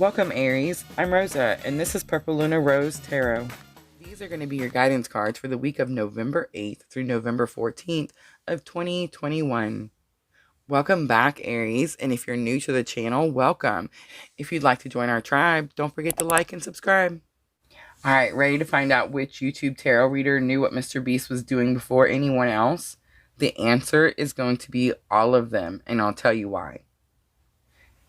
Welcome Aries, I'm Rosa and this is purplelunarose Tarot. These are going to be your guidance cards for the week of November 8th through November 14th of 2021. Welcome back Aries, and if you're new to the channel, welcome. If you'd like to join our tribe, don't forget to like and subscribe. Alright, ready to find out which YouTube tarot reader knew what Mr. Beast was doing before anyone else? The answer is going to be all of them, and I'll tell you why.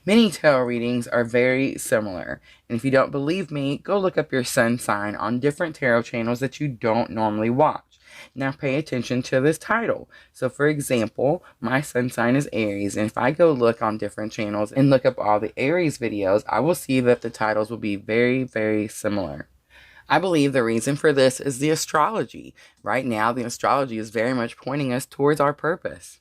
Many tarot readings are very similar, and if you don't believe me, go look up your sun sign on different tarot channels that you don't normally watch. Now pay attention to this title. So for example, my sun sign is Aries, and if I go look on different channels and look up all the Aries videos, I will see that the titles will be very, very similar. I believe the reason for this is the astrology. Right now, the astrology is very much pointing us towards our purpose.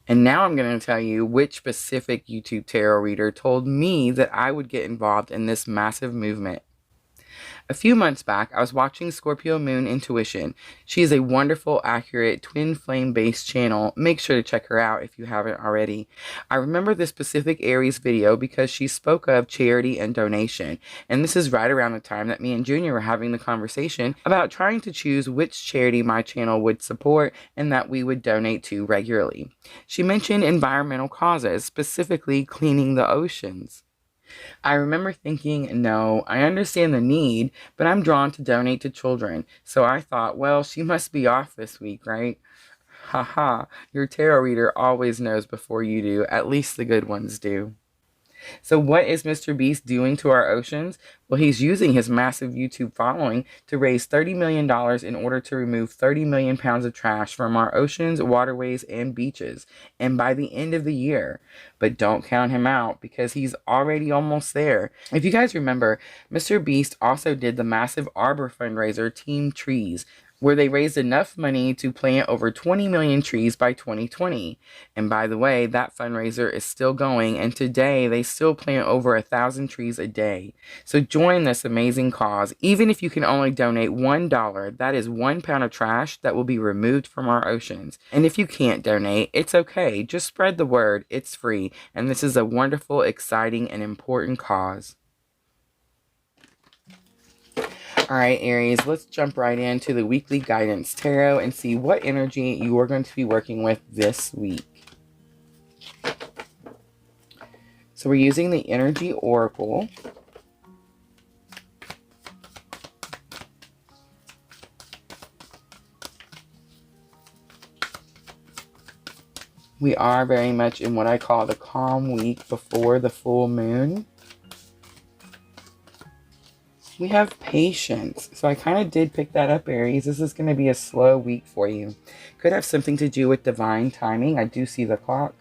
And now I'm going to tell you which specific YouTube tarot reader told me that I would get involved in this massive movement. A few months back, I was watching Scorpio Moon Intuition. She is a wonderful, accurate, twin flame-based channel. Make sure to check her out if you haven't already. I remember this specific Aries video because she spoke of charity and donation. And this is right around the time that me and Junior were having the conversation about trying to choose which charity my channel would support and that we would donate to regularly. She mentioned environmental causes, specifically cleaning the oceans. I remember thinking, no, I understand the need, but I'm drawn to donate to children. So I thought, well, she must be off this week, right? Haha, your tarot reader always knows before you do, at least the good ones do. So what is Mr. Beast doing to our oceans? Well, he's using his massive YouTube following to raise $30 million in order to remove 30 million pounds of trash from our oceans, waterways, and beaches. And by the end of the year. But don't count him out because he's already almost there. If you guys remember, Mr. Beast also did the massive arbor fundraiser Team Trees, where they raised enough money to plant over 20 million trees by 2020. And by the way, that fundraiser is still going, and today they still plant over 1,000 trees a day. So join this amazing cause. Even if you can only donate $1, that is 1 pound of trash that will be removed from our oceans. And if you can't donate, it's okay. Just spread the word. It's free. And this is a wonderful, exciting, and important cause. Alright Aries, let's jump right into the weekly guidance tarot and see what energy you are going to be working with this week. So we're using the Energy Oracle. We are very much in what I call the calm week before the full moon. We have patience. So I kind of did pick that up, Aries. This is going to be a slow week for you. Could have something to do with divine timing. I do see the clock.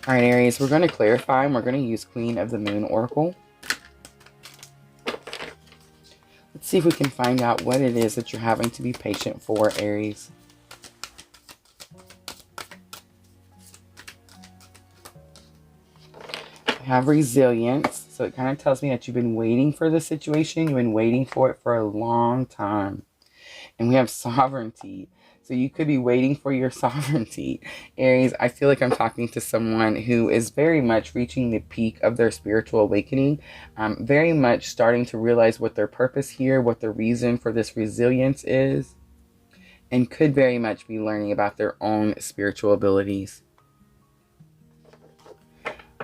All right, Aries, we're going to clarify and we're going to use Queen of the Moon Oracle. Let's see if we can find out what it is that you're having to be patient for, Aries. We have resilience. So it kind of tells me that you've been waiting for the situation. You've been waiting for it for a long time. And we have sovereignty. So you could be waiting for your sovereignty. Aries, I feel like I'm talking to someone who is very much reaching the peak of their spiritual awakening. Very much starting to realize what their purpose here, what the reason for this resilience is. And could very much be learning about their own spiritual abilities.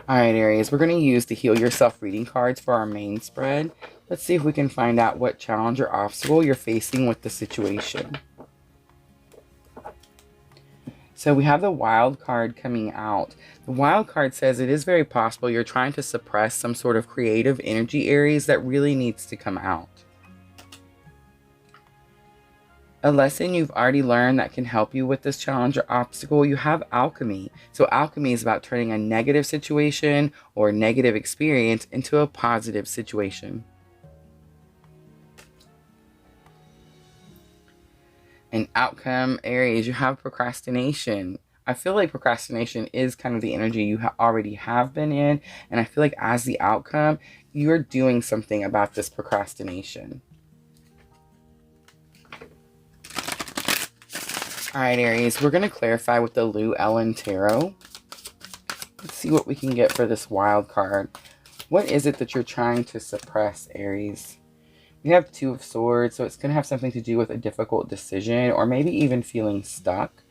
Alright Aries, we're going to use the Heal Yourself reading cards for our main spread. Let's see if we can find out what challenge or obstacle you're facing with the situation. So we have the Wild card coming out. The Wild card says it is very possible you're trying to suppress some sort of creative energy, Aries, that really needs to come out. A lesson you've already learned that can help you with this challenge or obstacle, you have alchemy. So alchemy is about turning a negative situation or negative experience into a positive situation. An outcome, Aries, you have procrastination. I feel like procrastination is kind of the energy you already have been in. And I feel like as the outcome, you're doing something about this procrastination. Alright Aries, we're going to clarify with the Llewellyn Tarot. Let's see what we can get for this wild card. What is it that you're trying to suppress, Aries? We have Two of Swords, so it's going to have something to do with a difficult decision or maybe even feeling stuck.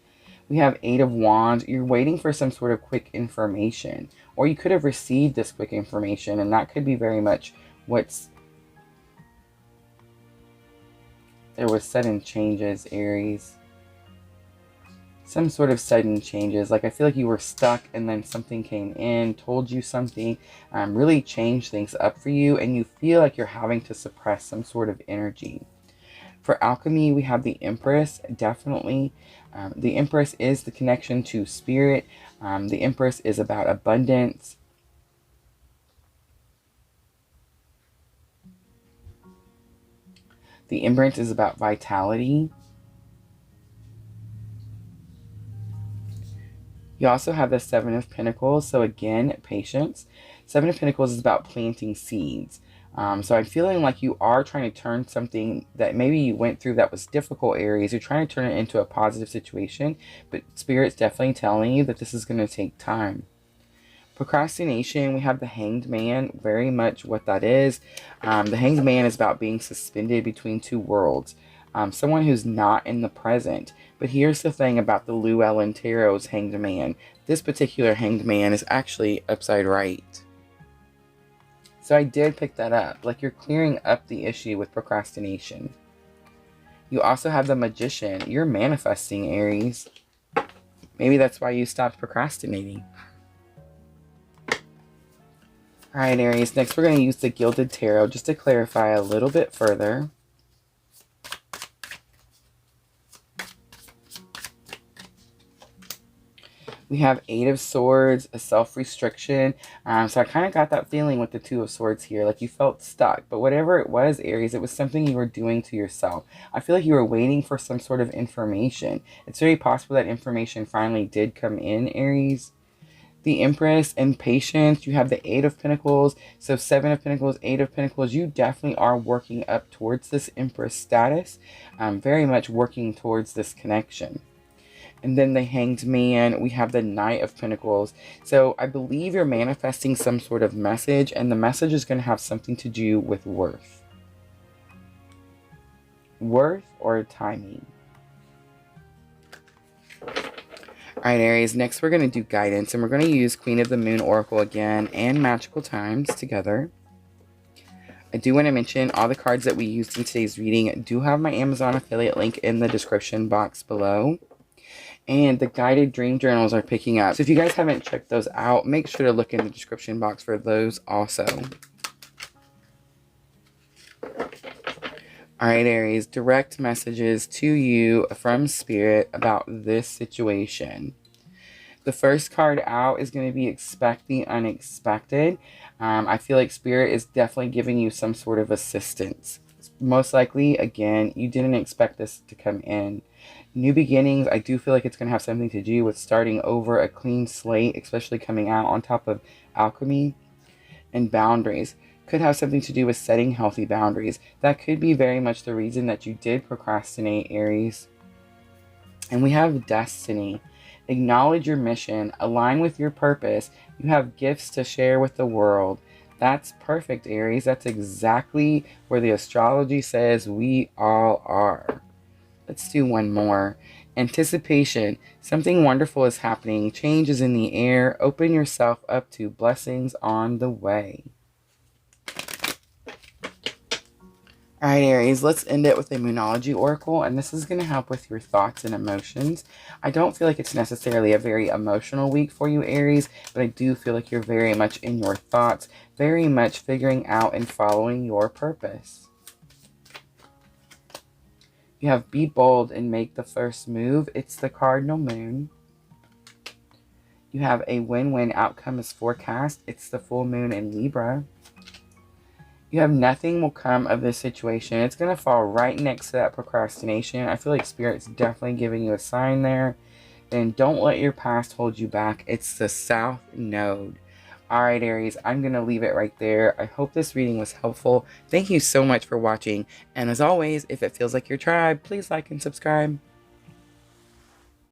We have Eight of Wands. You're waiting for some sort of quick information, or you could have received this quick information, and that could be very much what's... There was sudden changes, Aries. Some sort of sudden changes. Like, I feel like you were stuck and then something came in, told you something, really changed things up for you, and you feel like you're having to suppress some sort of energy. For alchemy, we have the Empress, definitely. The Empress is the connection to spirit. The Empress is about abundance. The Empress is about vitality. You also have the Seven of Pentacles, so again, patience. Seven of Pentacles is about planting seeds. So I'm feeling like you are trying to turn something that maybe you went through that was difficult, Aries. You're trying to turn it into a positive situation, but Spirit's definitely telling you that this is going to take time. Procrastination, we have the Hanged Man, very much what that is. The Hanged Man is about being suspended between two worlds. Someone who's not in the present. But here's the thing about the Llewellyn Tarot's Hanged Man. This particular Hanged Man is actually upside right. So I did pick that up. Like, you're clearing up the issue with procrastination. You also have the Magician. You're manifesting, Aries. Maybe that's why you stopped procrastinating. Alright, Aries. Next, we're going to use the Gilded Tarot just to clarify a little bit further. We have Eight of Swords, a self-restriction. So I kind of got that feeling with the Two of Swords here. Like, you felt stuck. But whatever it was, Aries, it was something you were doing to yourself. I feel like you were waiting for some sort of information. It's very possible that information finally did come in, Aries. The Empress and patience. You have the Eight of Pentacles. So Seven of Pentacles, Eight of Pentacles. You definitely are working up towards this Empress status. Very much working towards this connection. And then the Hanged Man, we have the Knight of Pentacles. So I believe you're manifesting some sort of message, and the message is going to have something to do with worth. Worth or timing. Alright, Aries, next we're going to do guidance, and we're going to use Queen of the Moon Oracle again and Magical Times together. I do want to mention all the cards that we used in today's reading do have my Amazon affiliate link in the description box below. And the guided dream journals are picking up. So if you guys haven't checked those out, make sure to look in the description box for those also. Alright, Aries, direct messages to you from Spirit about this situation. The first card out is going to be Expect the Unexpected. I feel like Spirit is definitely giving you some sort of assistance. Most likely, again, you didn't expect this to come in. New beginnings, I do feel like it's going to have something to do with starting over, a clean slate, especially coming out on top of alchemy. And boundaries could have something to do with setting healthy boundaries. That could be very much the reason that you did procrastinate, Aries. And we have destiny. Acknowledge your mission. Align with your purpose. You have gifts to share with the world. That's perfect, Aries. That's exactly where the astrology says we all are. Let's do one more. Anticipation. Something wonderful is happening. Change is in the air. Open yourself up to blessings on the way. Alright, Aries, let's end it with a Moonology Oracle, and this is going to help with your thoughts and emotions. I don't feel like it's necessarily a very emotional week for you, Aries, but I do feel like you're very much in your thoughts, very much figuring out and following your purpose. You have Be Bold and Make the First Move. It's the Cardinal Moon. You have a win-win outcome is forecast. It's the full moon in Libra. You have Nothing will come of this situation. It's going to fall right next to that procrastination. I feel like Spirit's definitely giving you a sign there. And don't let your past hold you back. It's the South Node. Alright, Aries, I'm going to leave it right there. I hope this reading was helpful. Thank you so much for watching. And as always, if it feels like your tribe, please like and subscribe.